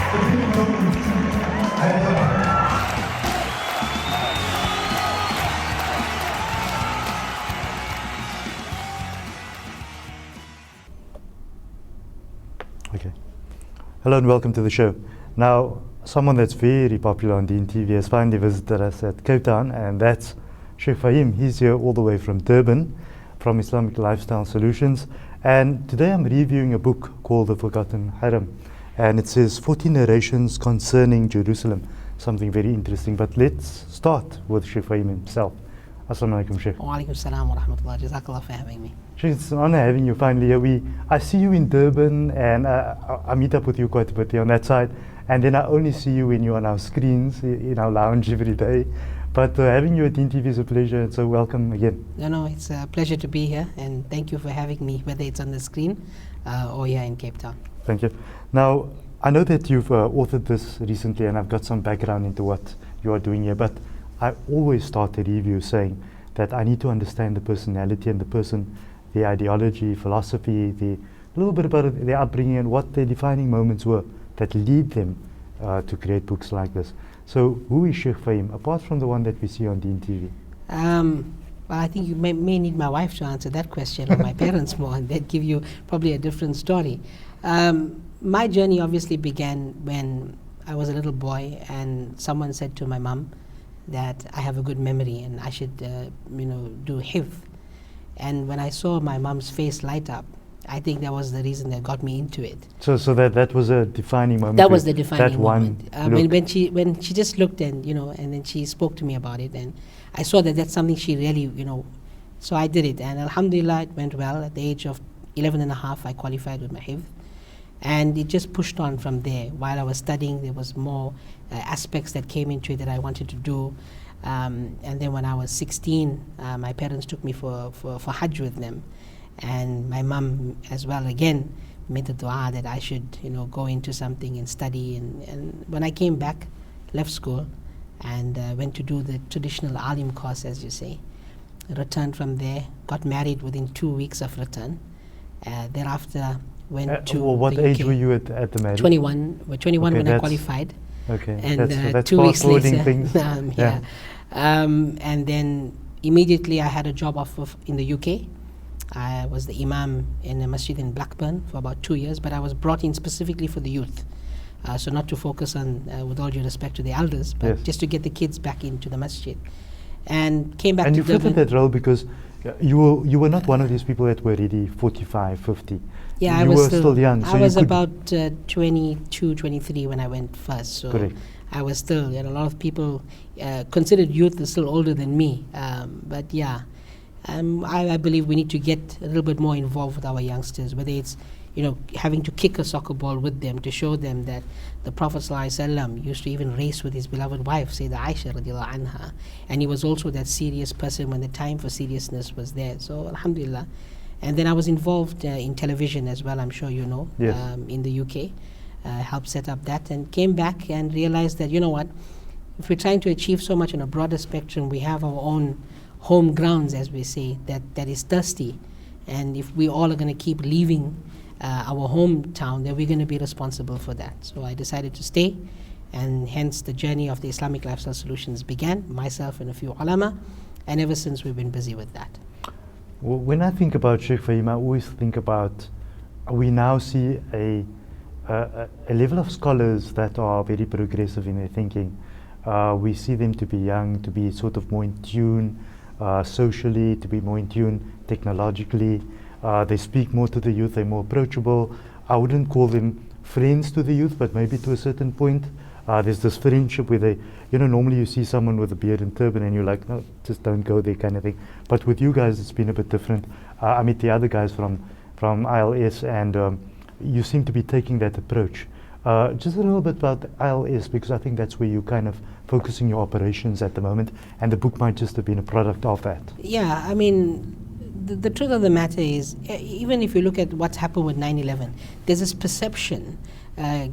Okay. Hello and welcome to the show. Now, someone that's very popular on DNTV has finally visited us at Cape Town, and that's Shaykh Faheem. He's here all the way from Durban, from Islamic Lifestyle Solutions. And today I'm reviewing a book called The Forgotten Haram. And it says 40 narrations concerning Jerusalem. Something very interesting. But let's start with Shaykh Faheem himself. Assalamu alaikum, Shaykh. Wa alaikum salam wa rahmatullah. Jazakallah for having me. Shaykh, it's an honor having you finally here. I see you in Durban, and I meet up with you quite a bit here on that side. And then I only see you when you're on our screens, in our lounge every day. But having you at DNTV is a pleasure, and so welcome again. No, it's a pleasure to be here, and thank you for having me, whether it's on the screen or here in Cape Town. Thank you. Now, I know that you've authored this recently, and I've got some background into what you are doing here, but I always start a review saying that I need to understand the personality and the person, the ideology, philosophy, a little bit about their upbringing and what their defining moments were that lead them to create books like this. So, who is Shaykh Faheem, apart from the one that we see on DNTV? Well, I think you may need my wife to answer that question, or my parents more, and they'd give you probably a different story. My journey obviously began when I was a little boy, and someone said to my mum that I have a good memory and I should, do hifz. And when I saw my mum's face light up, I think that was the reason that got me into it. So that was a defining moment. That was the defining moment. When she just looked and then she spoke to me about it, and I saw that that's something she really, so I did it, and alhamdulillah it went well. At the age of 11 and a half, I qualified with my hifz, and it just pushed on from there. While I was studying, there was more aspects that came into it that I wanted to do. And then when I was 16, my parents took me for Hajj with them. And my mum as well, again, made the dua that I should, go into something and study. And when I came back, left school, and went to do the traditional alim course, as you say. Returned from there, got married within 2 weeks of return. Thereafter, went to what the age UK. were you at the marriage? 21. Well, 21 okay, when I qualified. Okay, And that's 2 weeks later, things. yeah. And then immediately I had a job offer in the UK. I was the imam in a masjid in Blackburn for about 2 years, but I was brought in specifically for the youth. So not to focus on, with all due respect to the elders, but Yes. just to get the kids back into the masjid. And came back And to you fitted Durban. that role because you were not one of these people that were already 45, 50. Yeah, you I was were still young. I so was you could about 22, 23 when I went first. So Correct. I was still, a lot of people considered youth is still older than me. But yeah, I believe we need to get a little bit more involved with our youngsters, whether it's, having to kick a soccer ball with them to show them that the Prophet ﷺ used to even race with his beloved wife, Sayyidah Aisha radiallahu anha. And he was also that serious person when the time for seriousness was there. So alhamdulillah. And then I was involved in television as well, I'm sure you know, Yes. in the UK. Helped set up that, and came back and realized that, if we're trying to achieve so much on a broader spectrum, we have our own home grounds, as we say, that is thirsty. And if we all are going to keep leaving our hometown, then we're going to be responsible for that. So I decided to stay, and hence the journey of the Islamic Lifestyle Solutions began, myself and a few ulama, and ever since we've been busy with that. Well, when I think about Shaykh Faheem, I always think about we now see a level of scholars that are very progressive in their thinking. We see them to be young, to be sort of more in tune socially, to be more in tune technologically. They speak more to the youth, they're more approachable. I wouldn't call them friends to the youth, but maybe to a certain point. There's this friendship where they, normally you see someone with a beard and turban and you're like, no, just don't go there kind of thing. But with you guys, it's been a bit different. I meet the other guys from ILS, and you seem to be taking that approach. Just a little bit about ILS, because I think that's where you're kind of focusing your operations at the moment, and the book might just have been a product of that. Yeah, I mean, the truth of the matter is, even if you look at what's happened with 9/11, there's this perception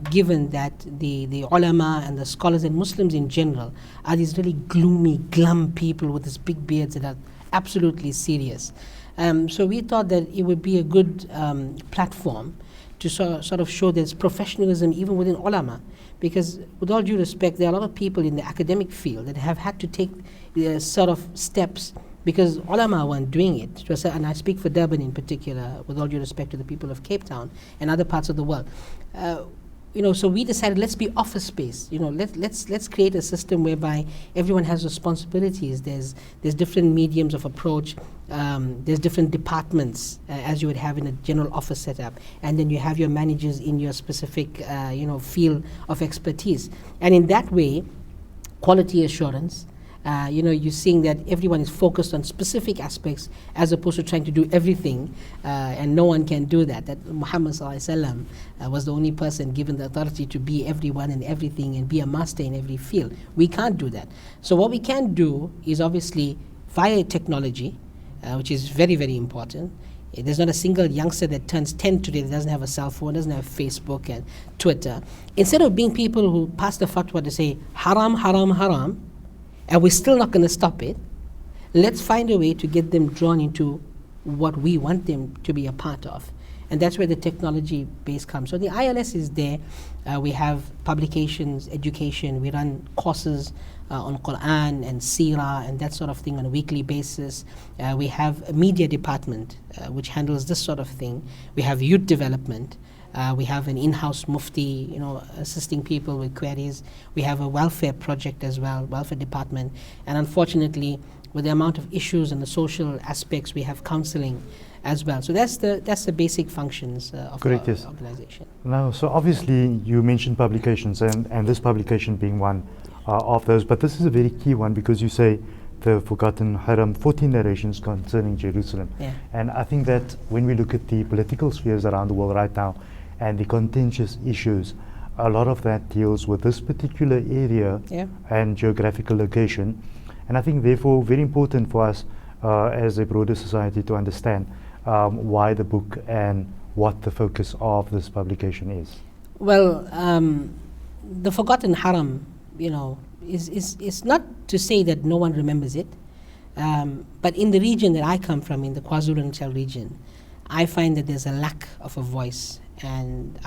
given that the ulama and the scholars and Muslims in general are these really gloomy, glum people with these big beards that are absolutely serious. So we thought that it would be a good platform to to sort of show there's professionalism even within ulama. Because with all due respect, there are a lot of people in the academic field that have had to take sort of steps because ulama weren't doing it. And I speak for Durban in particular, with all due respect to the people of Cape Town and other parts of the world. So we decided, let's be office space. Let's create a system whereby everyone has responsibilities. There's different mediums of approach. There's different departments as you would have in a general office setup, and then you have your managers in your specific field of expertise. And in that way, quality assurance. You're seeing that everyone is focused on specific aspects as opposed to trying to do everything, and no one can do that. That Muhammad ﷺ was the only person given the authority to be everyone and everything and be a master in every field. We can't do that. So what we can do is obviously via technology, which is very, very important. There's not a single youngster that turns 10 today that doesn't have a cell phone, doesn't have Facebook and Twitter. Instead of being people who pass the fatwa to say haram, haram, haram, and we're still not going to stop it, let's find a way to get them drawn into what we want them to be a part of. And that's where the technology base comes. So the ILS is there. We have publications, education. We run courses on Quran and Seerah and that sort of thing on a weekly basis. We have a media department which handles this sort of thing. We have youth development. We have an in-house mufti, assisting people with queries. We have a welfare project as well, welfare department. And unfortunately, with the amount of issues and the social aspects, we have counseling as well. So that's the basic functions of the organization. Now, so obviously you mentioned publications, and this publication being one of those, but this is a very key one because you say the Forgotten Haram, 14 narrations concerning Jerusalem. Yeah. And I think that when we look at the political spheres around the world right now, and the contentious issues, a lot of that deals with this particular area and geographical location. And I think therefore very important for us as a broader society to understand why the book and what the focus of this publication is. Well, the Forgotten Haram, is not to say that no one remembers it, but in the region that I come from, in the KwaZulu-Natal region, I find that there's a lack of a voice. And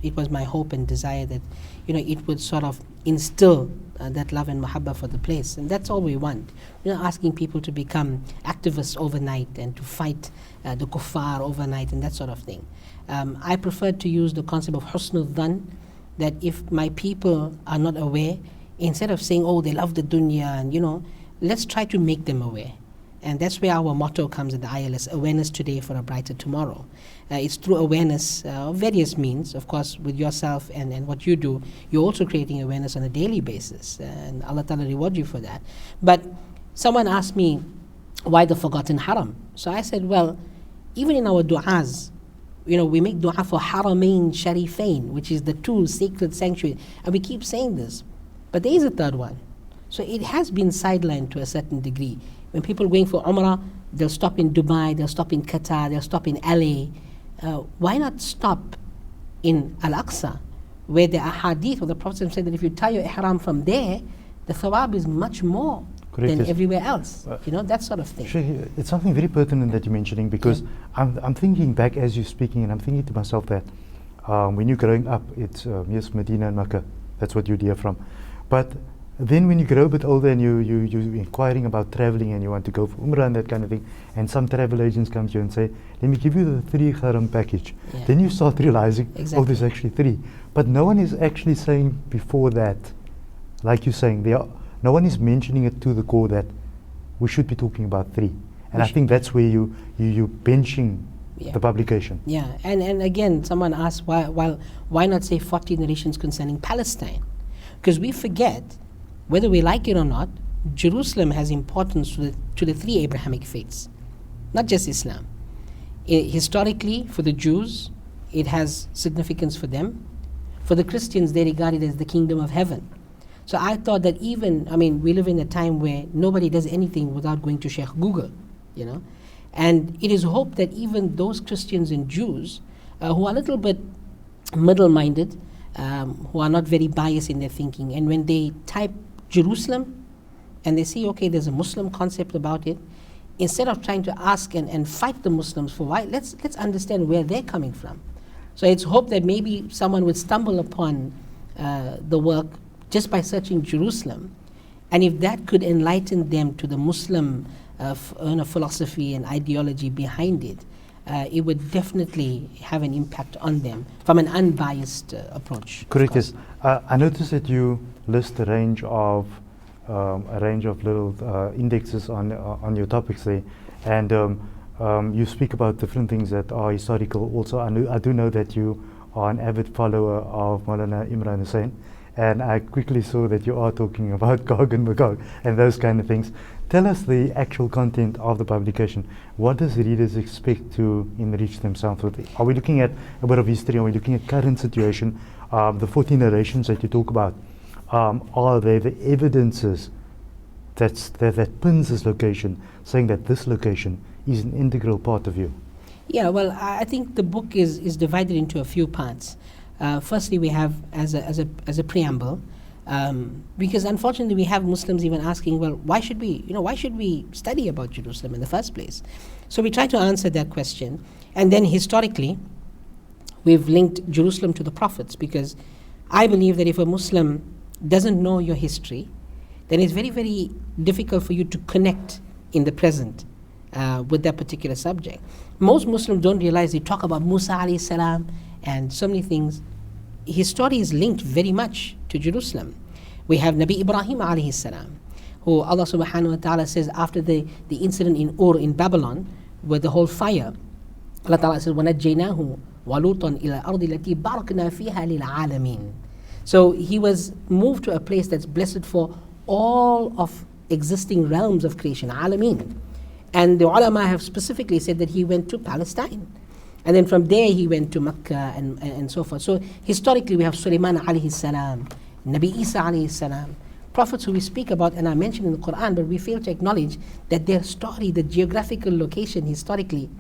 it was my hope and desire that, it would sort of instill that love and mahabbah for the place. And that's all we want. We're not asking people to become activists overnight and to fight the kuffar overnight and that sort of thing. I prefer to use the concept of husnul dhan, that if my people are not aware, instead of saying, oh, they love the dunya, and let's try to make them aware. And that's where our motto comes in the ILS, awareness today for a brighter tomorrow. It's through awareness of various means, of course, with yourself and what you do. You're also creating awareness on a daily basis, and Allah Ta'ala reward you for that. But someone asked me, why the Forgotten Haram? So I said, well, even in our du'as, we make du'a for Haramain Sharifain, which is the two sacred sanctuaries. And we keep saying this. But there is a third one. So it has been sidelined to a certain degree. When people are going for Umrah, they'll stop in Dubai, they'll stop in Qatar, they'll stop in LA. Why not stop in Al-Aqsa, where the ahadith of the Prophet said that if you tie your ihram from there, the thawab is much more than everywhere else. That sort of thing. Shaykh, it's something very pertinent that you're mentioning, because I'm thinking back as you're speaking, and I'm thinking to myself that when you're growing up, it's yes, Medina and Makkah, that's what you'd hear from. But then when you grow a bit older and you're inquiring about traveling and you want to go for Umrah and that kind of thing, and some travel agents come to you and say, let me give you the 3 haram package. Then you start realizing, oh, there's actually 3. But no one is actually saying before that, like you're saying, no one is mentioning it to the core that we should be talking about 3. And I think that's where you're benching the publication. Yeah, and again, someone asked, why not say 40 narrations concerning Palestine? Because we forget, whether we like it or not, Jerusalem has importance to the 3 Abrahamic faiths, not just Islam. Historically, for the Jews, it has significance for them. For the Christians, they regard it as the kingdom of heaven. So I thought that we live in a time where nobody does anything without going to Sheikh Google, And it is hoped that even those Christians and Jews who are a little bit middle-minded, who are not very biased in their thinking, and when they type Jerusalem and they see, okay, there's a Muslim concept about it, instead of trying to ask and fight the Muslims for why, let's understand where they're coming from. So it's hoped that maybe someone would stumble upon the work just by searching Jerusalem, and if that could enlighten them to the Muslim philosophy and ideology behind it, it would definitely have an impact on them from an unbiased approach. Correct. Yes. I noticed that you list a range of little indexes on your topics there, and you speak about different things that are historical. Also, I do know that you are an avid follower of Maulana Imran Hussain, and I quickly saw that you are talking about Gog and Magog and those kind of things. Tell us the actual content of the publication. What does readers expect to enrich themselves with? Are we looking at a bit of history? Are we looking at current situation? The 40 narrations that you talk about, are they the evidences that pins this location, saying that this location is an integral part of you? Yeah, well, I think the book is divided into a few parts. Firstly, we have as a preamble, because unfortunately we have Muslims even asking, well, why should we study about Jerusalem in the first place? So we try to answer that question, and then historically, we've linked Jerusalem to the prophets, because I believe that if a Muslim doesn't know your history, then it's very, very difficult for you to connect in the present with that particular subject. Most Muslims don't realize, they talk about Musa alayhi salam and so many things. His story is linked very much to Jerusalem. We have Nabi Ibrahim alayhi salam, who Allah subhanahu wa ta'ala says after the incident in Ur in Babylon with the whole fire, Allah ta'ala says, وَنَجَّيْنَاهُ وَلُوطًا إِلَى الْأَرْضِ الَّتِي بَارَكْنَا فِيهَا لِلْعَالَمِينَ. So he was moved to a place that's blessed for all of existing realms of creation, alameen. And the ulama have specifically said that he went to Palestine. And then from there he went to Mecca and so forth. So historically we have Sulaiman alayhi salam, Nabi Isa alayhi salam, prophets who we speak about and are mentioned in the Quran, but we fail to acknowledge that their story, the geographical location historically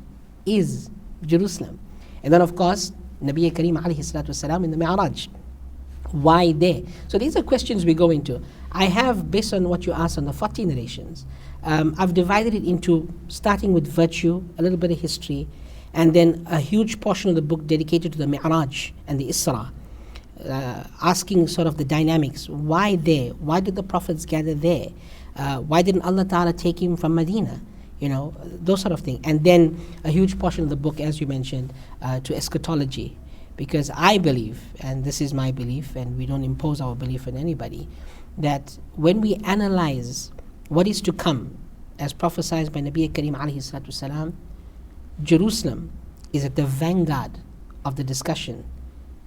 is Jerusalem. And then of course, Nabi Kareem alayhi salatu salam in the Mi'raj. Why there? So these are questions we go into. I have, based on what you asked on the 40 narrations, I've divided it into starting with virtue, a little bit of history, and then a huge portion of the book dedicated to the Mi'raj and the Isra, asking sort of the dynamics. Why there? Why did the prophets gather there? Why didn't Allah Ta'ala take him from Medina? You know, those sort of things. And then a huge portion of the book, as you mentioned, to eschatology. Because I believe, and this is my belief, and we don't impose our belief on anybody, that when we analyze what is to come, as prophesied by Nabi Kareem alayhi salatu salam, Jerusalem is at the vanguard of the discussion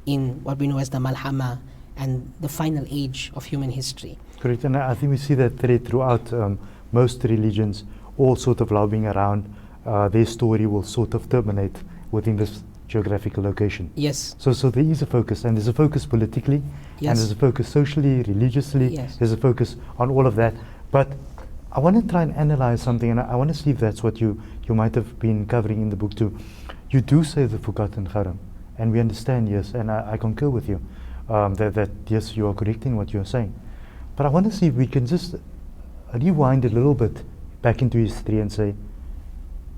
in what we know as the Malhama and the final age of human history. Correct, and I think we see that thread throughout most religions, all sort of lobbying around their story will sort of terminate within this geographical location. Yes. So there is a focus, and there's a focus politically, Yes. and there's a focus socially, religiously, Yes. there's a focus on all of that. But I want to try and analyze something, and I want to see if that's what you might have been covering in the book too. You do say the Forgotten Haram, and we understand, yes, and I concur with you, that yes, you are correct in what you're saying. But I want to see if we can just rewind a little bit back into history and say,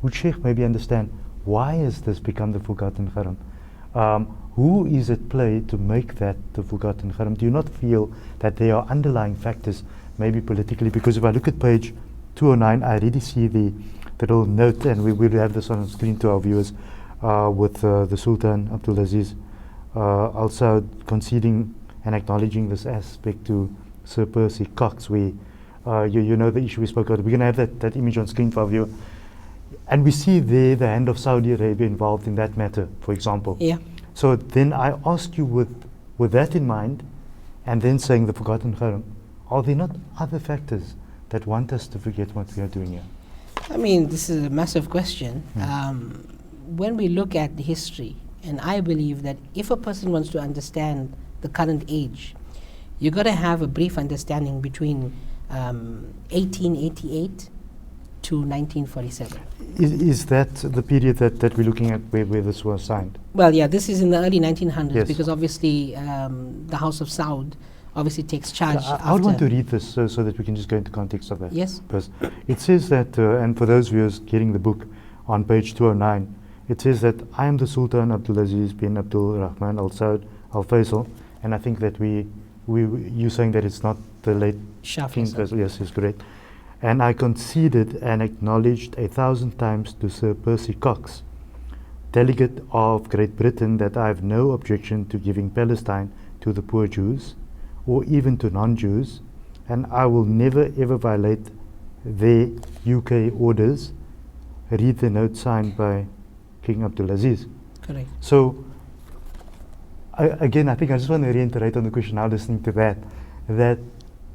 would Sheikh maybe understand, why has this become the Forgotten Haram? Who is at play to make that the Forgotten Haram? Do you not feel that there are underlying factors, maybe politically? Because if I look at page 209, I already see the little note, and we will have this on screen to our viewers, with the Sultan Abdul Aziz also conceding and acknowledging this aspect to Sir Percy Cox. You know the issue we spoke about. We're going to have that image on screen for our viewer. And we see there the hand of Saudi Arabia involved in that matter, for example. Yeah. So then I ask you, with that in mind, and then saying the Forgotten Haram, are there not other factors that want us to forget what we are doing here? I mean, this is a massive question. When we look at the history, and I believe that if a person wants to understand the current age, you got to have a brief understanding between 1888 to 1947. Is that the period that we're looking at where this was signed? Well, yeah, this is in the early 1900s, Yes. because obviously the House of Saud obviously takes charge. I would want to read this so that we can just go into context of that. Yes. Because it says that, and for those viewers getting the book on page 209, it says that I am the Sultan Abdulaziz bin Abdul Rahman Al Saud Al Faisal, and I think that you saying that it's not the late Shah King Faisal. Faisal. Yes, is correct. And I conceded and acknowledged 1,000 times to Sir Percy Cox, delegate of Great Britain, that I have no objection to giving Palestine to the poor Jews, or even to non-Jews, and I will never ever violate their UK orders. Read the note signed by King Abdulaziz. Correct. So, again, I think I just want to reiterate on the question now, listening to that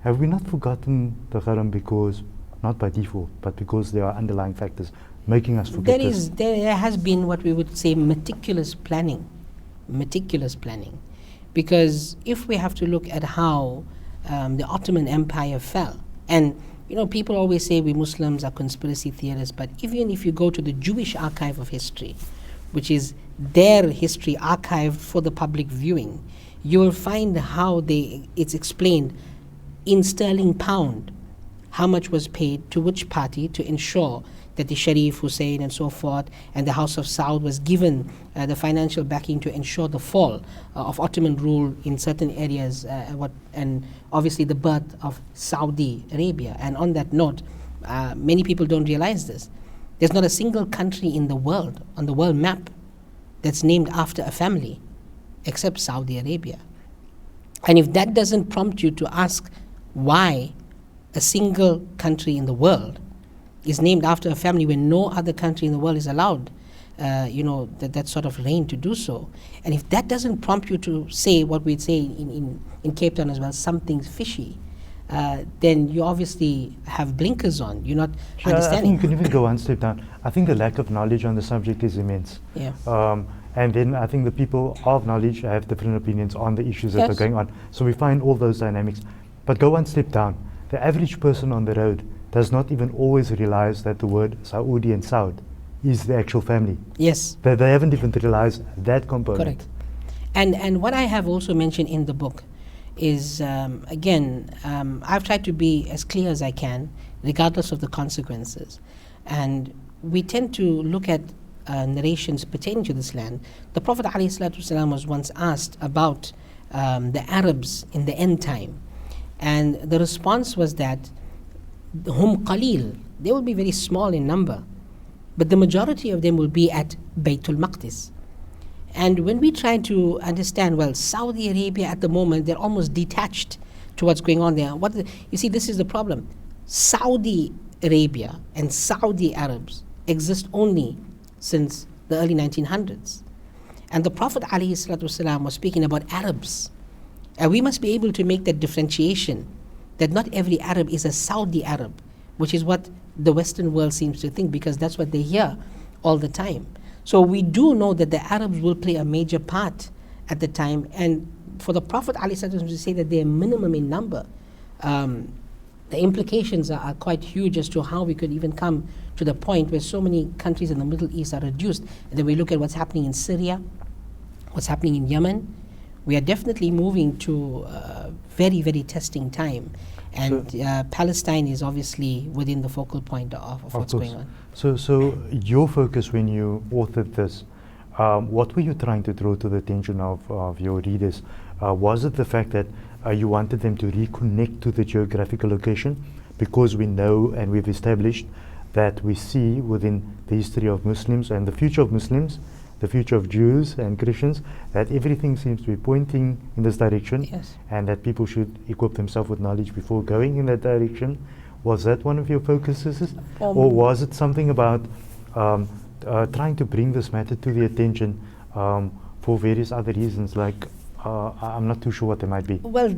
have we not forgotten the Haram because, not by default, but because there are underlying factors making us forget this? There has been what we would say meticulous planning. Because if we have to look at how the Ottoman Empire fell, and people always say we Muslims are conspiracy theorists, but even if you go to the Jewish archive of history, which is their history archived for the public viewing, you will find how it's explained in sterling pound how much was paid to which party to ensure that the Sharif Hussein and so forth and the House of Saud was given the financial backing to ensure the fall of Ottoman rule in certain areas, and obviously the birth of Saudi Arabia. And on that note, many people don't realize this. There's not a single country in the world, on the world map, that's named after a family except Saudi Arabia. And if that doesn't prompt you to ask why a single country in the world is named after a family when no other country in the world is allowed that sort of reign to do so, and if that doesn't prompt you to say what we'd say in Cape Town as well, something's fishy, then you obviously have blinkers on. You're not understanding. I think you can even go one step down. I think the lack of knowledge on the subject is immense. Yeah. And then I think the people of knowledge have different opinions on the issues that are going on. So we find all those dynamics. But go one step down. The average person on the road does not even always realize that the word Saudi and Saud is the actual family. Yes. They haven't even realized that component. Correct. And what I have also mentioned in the book is, I've tried to be as clear as I can, regardless of the consequences. And we tend to look at narrations pertaining to this land. The Prophet ﷺ was once asked about the Arabs in the end time. And the response was that hum qalil, they will be very small in number, but the majority of them will be at Baytul Maqdis. And when we try to understand, well, Saudi Arabia at the moment, they're almost detached to what's going on there. You see, this is the problem. Saudi Arabia and Saudi Arabs exist only since the early 1900s. And the Prophet ﷺ was speaking about Arabs. And we must be able to make that differentiation, that not every Arab is a Saudi Arab, which is what the Western world seems to think, because that's what they hear all the time. So we do know that the Arabs will play a major part at the time, and for the Prophet ﷺ to say that they are minimum in number, the implications are quite huge as to how we could even come to the point where so many countries in the Middle East are reduced. And then we look at what's happening in Syria, what's happening in Yemen. We are definitely moving to a very, very testing time. And Palestine is obviously within the focal point of what's going on. So your focus when you authored this, what were you trying to draw to the attention of your readers? Was it the fact that you wanted them to reconnect to the geographical location? Because we know and we've established that we see within the history of Muslims and the future of Muslims, the future of Jews and Christians, that everything seems to be pointing in this direction, yes, and that people should equip themselves with knowledge before going in that direction. Was that one of your focuses? Or was it something about trying to bring this matter to the attention for various other reasons, like I'm not too sure what they might be? Well,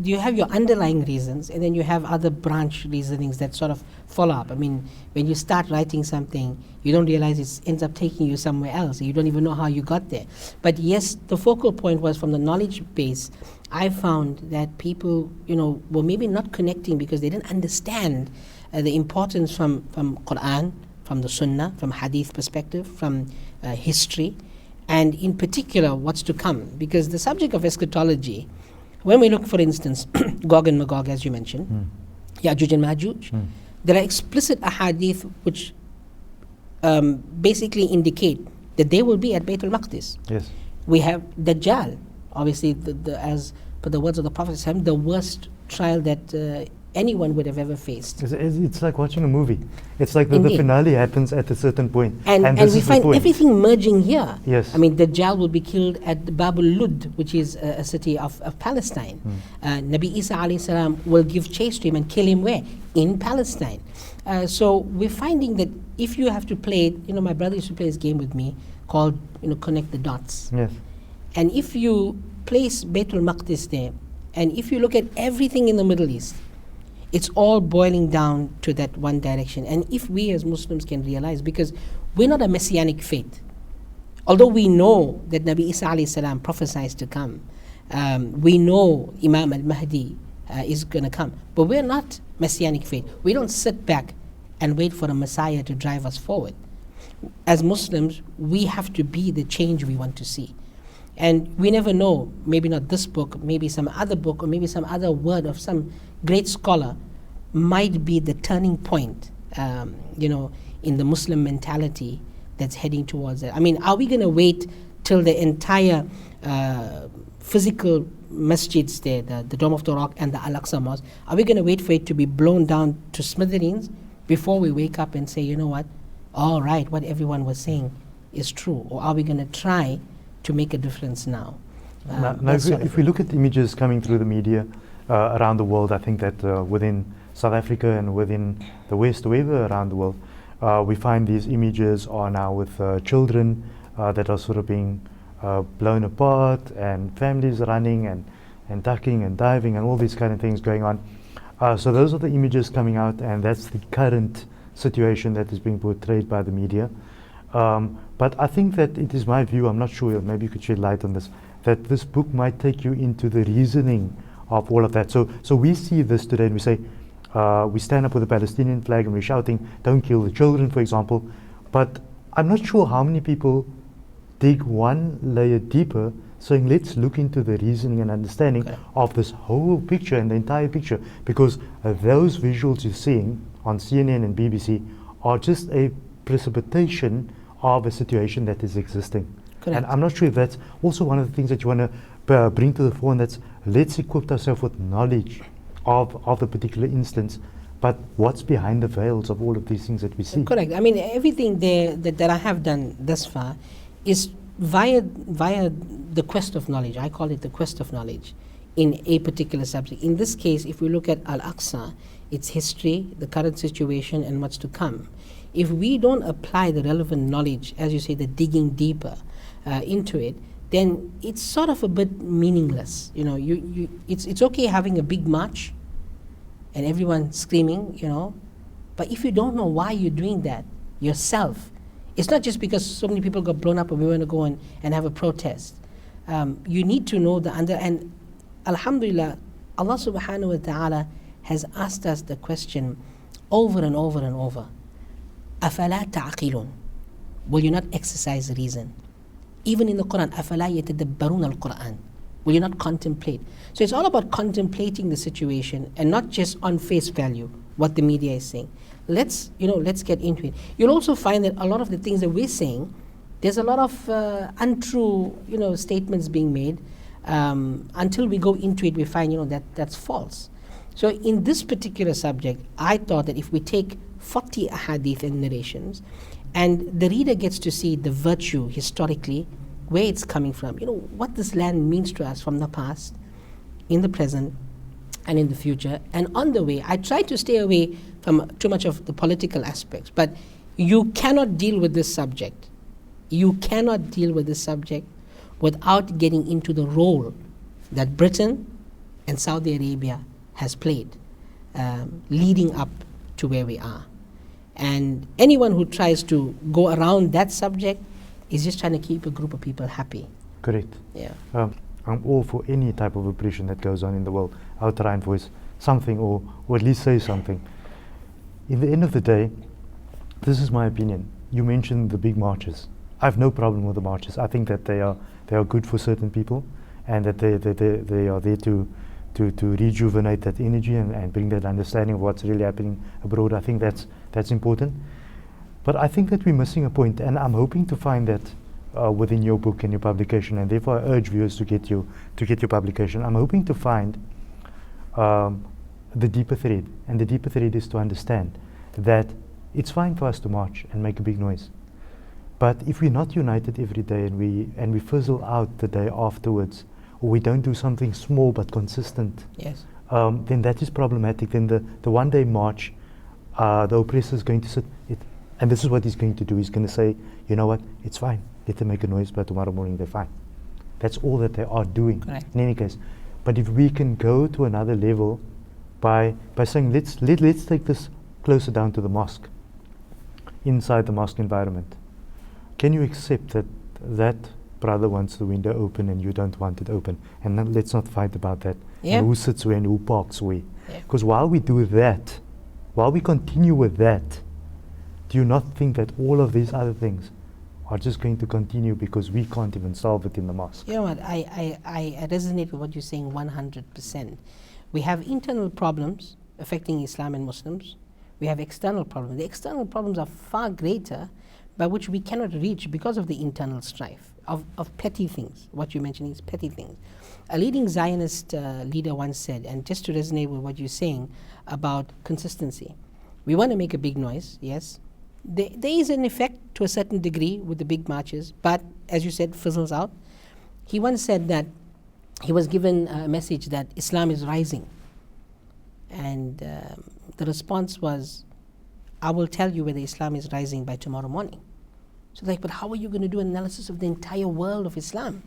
you have your underlying reasons, and then you have other branch reasonings that sort of follow up. I mean, when you start writing something, you don't realize it ends up taking you somewhere else. You don't even know how you got there. But yes, the focal point was from the knowledge base. I found that people, were maybe not connecting because they didn't understand the importance from Quran, from the Sunnah, from Hadith perspective, from history, and in particular what's to come. Because the subject of eschatology, when we look, for instance, Gog and Magog, as you mentioned, Ya'juj and Ma'juj, there are explicit ahadith which basically indicate that they will be at Bayt al-Maqdis. Yes. We have Dajjal, obviously, as per the words of the Prophet ﷺ, the worst trial that anyone would have ever faced. It's like watching a movie. It's like the Indeed. finale happens at a certain point. And this we is the find point. everything merging here. Yes. I mean, Dajjal will be killed at Babul Lud, which is a city of Palestine. Nabi Isa alayhi salam will give chase to him and kill him where? In Palestine. So we're finding that if you have to play it, my brother used to play this game with me called, Connect the Dots. Yes. And if you place Baytul Maqdis there, and if you look at everything in the Middle East, it's all boiling down to that one direction. And if we as Muslims can realize, because we're not a messianic faith, although we know that Nabi Isa alayhi salam prophesied to come, we know Imam al-Mahdi is going to come, but we're not messianic faith. We don't sit back and wait for a Messiah to drive us forward. As Muslims, we have to be the change we want to see. And we never know, maybe not this book, maybe some other book, or maybe some other word of some great scholar might be the turning point, in the Muslim mentality that's heading towards it. I mean, are we going to wait till the entire physical masjids there, the Dome of the Rock and the Al-Aqsa Mosque, are we going to wait for it to be blown down to smithereens before we wake up and say, you know what, all right, what everyone was saying is true? Or are we going to try to make a difference now? Now if we look at images coming through the media around the world, I think that within South Africa and within the West, wherever around the world, we find these images are now with children that are sort of being blown apart, and families running and ducking and diving and all these kind of things going on. So those are the images coming out, and that's the current situation that is being portrayed by the media. But I think that it is my view, I'm not sure, maybe you could shed light on this, that this book might take you into the reasoning of all of that. So we see this today and we say, we stand up with the Palestinian flag and we're shouting, don't kill the children, for example. But I'm not sure how many people dig one layer deeper, saying let's look into the reasoning and understanding of this whole picture and the entire picture, because those visuals you're seeing on CNN and BBC are just a precipitation of a situation that is existing. Correct. And I'm not sure if that's also one of the things that you want to bring to the fore, and that's let's equip ourselves with knowledge of the particular instance, but what's behind the veils of all of these things that we see. Correct. I mean, everything there that I have done thus far is via the quest of knowledge. I call it the quest of knowledge in a particular subject. In this case, if we look at Al-Aqsa, its history, the current situation, and what's to come, if we don't apply the relevant knowledge, as you say, the digging deeper into it, then it's sort of a bit meaningless. It's okay having a big march and everyone screaming, but if you don't know why you're doing that yourself, it's not just because so many people got blown up and we want to go and have a protest. You need to know and alhamdulillah, Allah subhanahu wa ta'ala has asked us the question over and over and over. أَفَلَا تَعْقِلُونَ? Will you not exercise reason? Even in the Quran, أَفَلَا يَتَدَبَّرُونَ الْقُرْآنَ? Will you not contemplate? So it's all about contemplating the situation and not just on face value what the media is saying. Let's get into it. You'll also find that a lot of the things that we're saying, there's a lot of untrue, statements being made. Until we go into it, we find, that that's false. So in this particular subject, I thought that if we take 40 ahadith and narrations, and the reader gets to see the virtue historically, where it's coming from, what this land means to us from the past, in the present, and in the future, and on the way. I try to stay away from too much of the political aspects, but you cannot deal with this subject. You cannot deal with this subject without getting into the role that Britain and Saudi Arabia has played leading up to where we are. And anyone who tries to go around that subject is just trying to keep a group of people happy. Correct. Yeah. I'm all for any type of oppression that goes on in the world. I'll try and voice something or at least say something. In the end of the day, this is my opinion. You mentioned the big marches. I have no problem with the marches. I think that they are good for certain people, and that they are there to rejuvenate that energy and bring that understanding of what's really happening abroad. I think that's important. But I think that we're missing a point, and I'm hoping to find that within your book and your publication, and therefore I urge viewers to get your publication. I'm hoping to find the deeper thread, and the deeper thread is to understand that it's fine for us to march and make a big noise, but if we're not united every day and we fizzle out the day afterwards, or we don't do something small but consistent, Yes. then that is problematic. Then the one day march, the oppressor is going to sit it, and this is what he's going to do. He's going to say, you know what, it's fine, let them make a noise, but tomorrow morning they're fine. That's all that they are doing. Correct. In any case. But if we can go to another level by saying let's take this closer down to the mosque, inside the mosque environment. Can you accept that brother wants the window open and you don't want it open? And then let's not fight about that. Yeah. And who sits where and who parks where. Yeah. Because while we do that, while we continue with that, do you not think that all of these other things are just going to continue because we can't even solve it in the mosque? You know what, I resonate with what you're saying 100%. We have internal problems affecting Islam and Muslims. We have external problems. The external problems are far greater, by which we cannot reach because of the internal strife of petty things. What you're mentioning is petty things. A leading Zionist leader once said, and just to resonate with what you're saying about consistency, we want to make a big noise, yes. There is an effect to a certain degree with the big marches, but as you said, fizzles out. He once said that he was given a message that Islam is rising. And the response was, I will tell you whether Islam is rising by tomorrow morning. So like, but how are you going to do an analysis of the entire world of Islam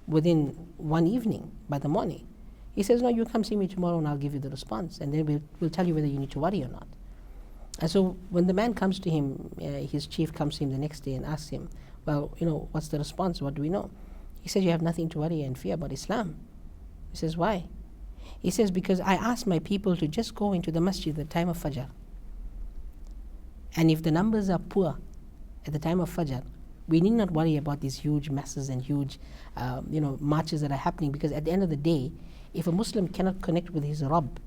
within one evening, by the morning? He says, no, you come see me tomorrow and I'll give you the response. And then we'll tell you whether you need to worry or not. And so when the man comes to him, his chief comes to him the next day and asks him, well, you know, what's the response? What do we know? He says, you have nothing to worry and fear about Islam. He says, why? He says, because I asked my people to just go into the masjid at the time of Fajr. And if the numbers are poor at the time of Fajr, we need not worry about these huge masses and huge marches that are happening, because at the end of the day, if a Muslim cannot connect with his Rabb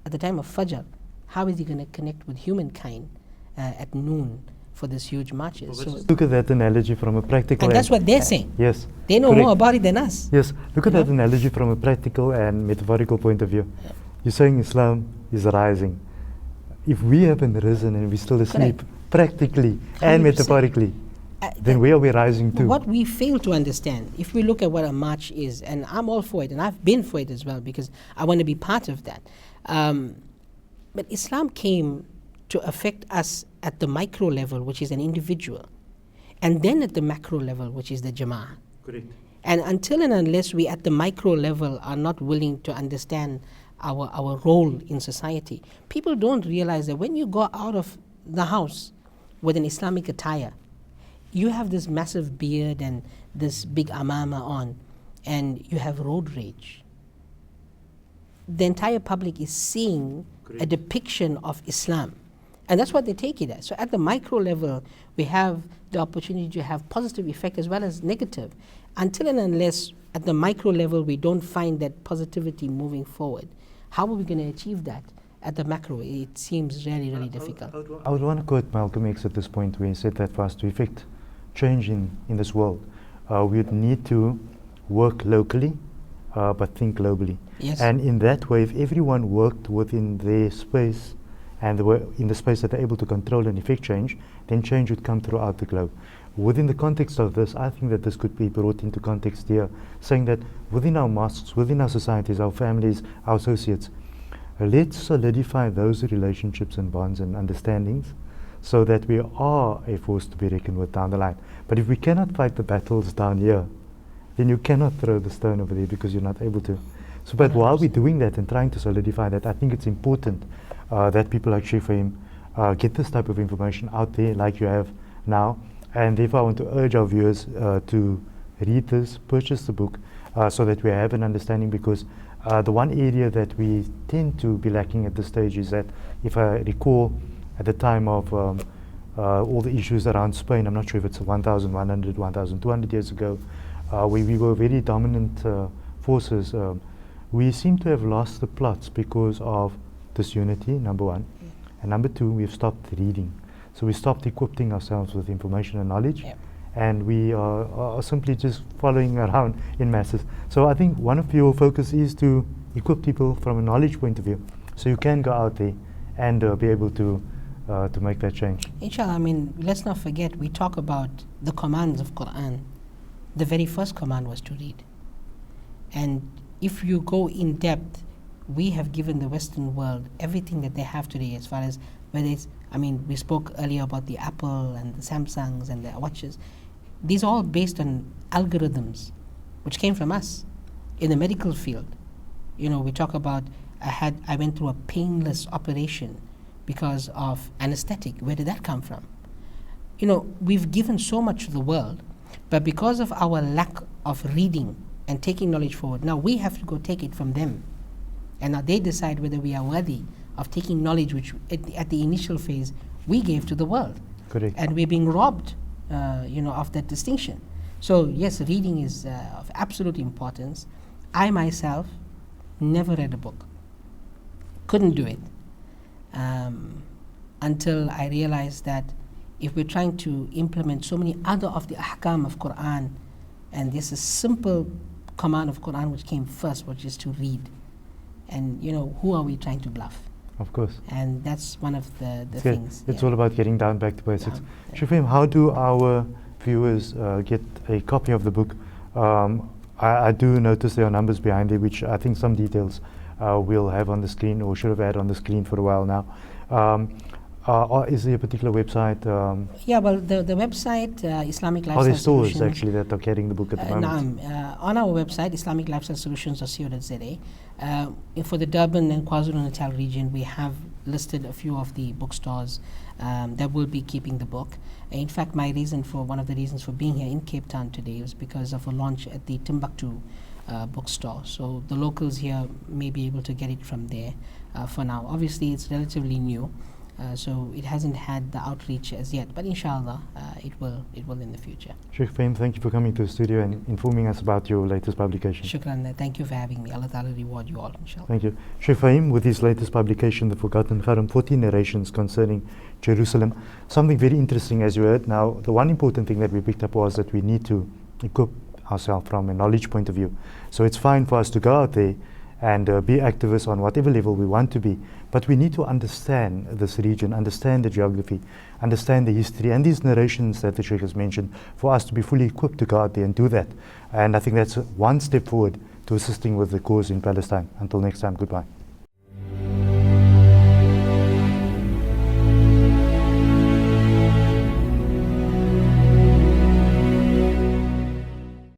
at the time of Fajr, how is he going to connect with humankind at noon for this huge marches? So look at that analogy from a practical... And that's what they're saying. Yes. They know correct. more about it than us. Yes. Look at that analogy from a practical and metaphorical point of view. Yeah. You're saying Islam is rising. If we haven't risen and we're still asleep, practically 100%. and metaphorically, then where are we rising to? What we fail to understand, if we look at what a march is, and I'm all for it, and I've been for it as well, because I want to be part of that. But Islam came to affect us at the micro level, which is an individual, and then at the macro level, which is the Jama'ah. Correct. And until and unless we at the micro level are not willing to understand our role in society, people don't realize that when you go out of the house with an Islamic attire, you have this massive beard and this big amama on, and you have road rage. The entire public is seeing a depiction of Islam. And that's what they take it as. So at the micro level, we have the opportunity to have positive effect as well as negative. Until and unless at the micro level we don't find that positivity moving forward, how are we going to achieve that at the macro? It seems really, really difficult. I would want to quote Malcolm X at this point where he said that for us to effect change in this world, we would need to work locally, but think globally. Yes. And in that way, if everyone worked within their space and they were in the space that they're able to control and effect change, then change would come throughout the globe. Within the context of this, I think that this could be brought into context here, saying that within our mosques, within our societies, our families, our associates, let's solidify those relationships and bonds and understandings so that we are a force to be reckoned with down the line. But if we cannot fight the battles down here, then you cannot throw the stone over there because you're not able to. So, but while we're doing that and trying to solidify that, I think it's important that people like Shaykh Faheem get this type of information out there like you have now. And therefore I want to urge our viewers to read this, purchase the book, so that we have an understanding, because the one area that we tend to be lacking at this stage is that, if I recall, at the time of all the issues around Spain, I'm not sure if it's 1,100, 1,200 years ago, we were very dominant forces. We seem to have lost the plots because of disunity, number one. And number two, we've stopped reading. So we stopped equipping ourselves with information and knowledge, Yeah. and we are simply just following around in masses. So I think one of your focus is to equip people from a knowledge point of view, so you can go out there and be able to make that change. Inshallah, I mean, let's not forget, we talk about the commands of Quran. The very first command was to read. And if you go in depth, we have given the Western world everything that they have today, as far as whether it's, I mean, we spoke earlier about the Apple and the Samsungs and the watches. These are all based on algorithms, which came from us. In the medical field, you know, we talk about, I went through a painless operation because of anesthetic. Where did that come from? You know, we've given so much to the world, but because of our lack of reading and taking knowledge forward, now we have to go take it from them. And now they decide whether we are worthy of taking knowledge which at the initial phase we gave to the world. Correct. And we're being robbed, you know, of that distinction. So yes, reading is of absolute importance. I myself never read a book. Couldn't do it. Until I realized that if we're trying to implement so many other of the ahkam of Quran, and this is simple command of Quran which came first, which is to read. And you know, who are we trying to bluff? Of course. And that's one of the Yeah, things. it's yeah. all about getting down back to basics. Down, yeah. Shaykh Faheem, how do our viewers get a copy of the book? I do notice there are numbers behind it, which I think some details we'll have on the screen, or should have had on the screen for a while now. Is there a particular website? Yeah, well, the website, Islamic Lifestyle Are there stores Solutions. actually that are carrying the book at the moment? On our website, islamiclifestylesolutions.co.za, for the Durban and KwaZulu-Natal region, we have listed a few of the bookstores that will be keeping the book. In fact, one of the reasons for being here in Cape Town today was because of a launch at the Timbuktu bookstore. So the locals here may be able to get it from there for now. Obviously, it's relatively new. So it hasn't had the outreach as yet, but inshallah it will in the future. Shaykh Faheem, thank you for coming to the studio and informing us about your latest publication. Shukran, thank you for having me. Allah Ta'ala reward you all, inshallah. Thank you. Shaykh Faheem, with his latest publication, The Forgotten Haram, 14 narrations concerning Jerusalem. Something very interesting, as you heard. Now, the one important thing that we picked up was that we need to equip ourselves from a knowledge point of view. So it's fine for us to go out there and be activists on whatever level we want to be, but we need to understand this region, understand the geography, understand the history, and these narrations that the Sheikh has mentioned, for us to be fully equipped to go out there and do that. And I think that's one step forward to assisting with the cause in Palestine. Until next time, goodbye.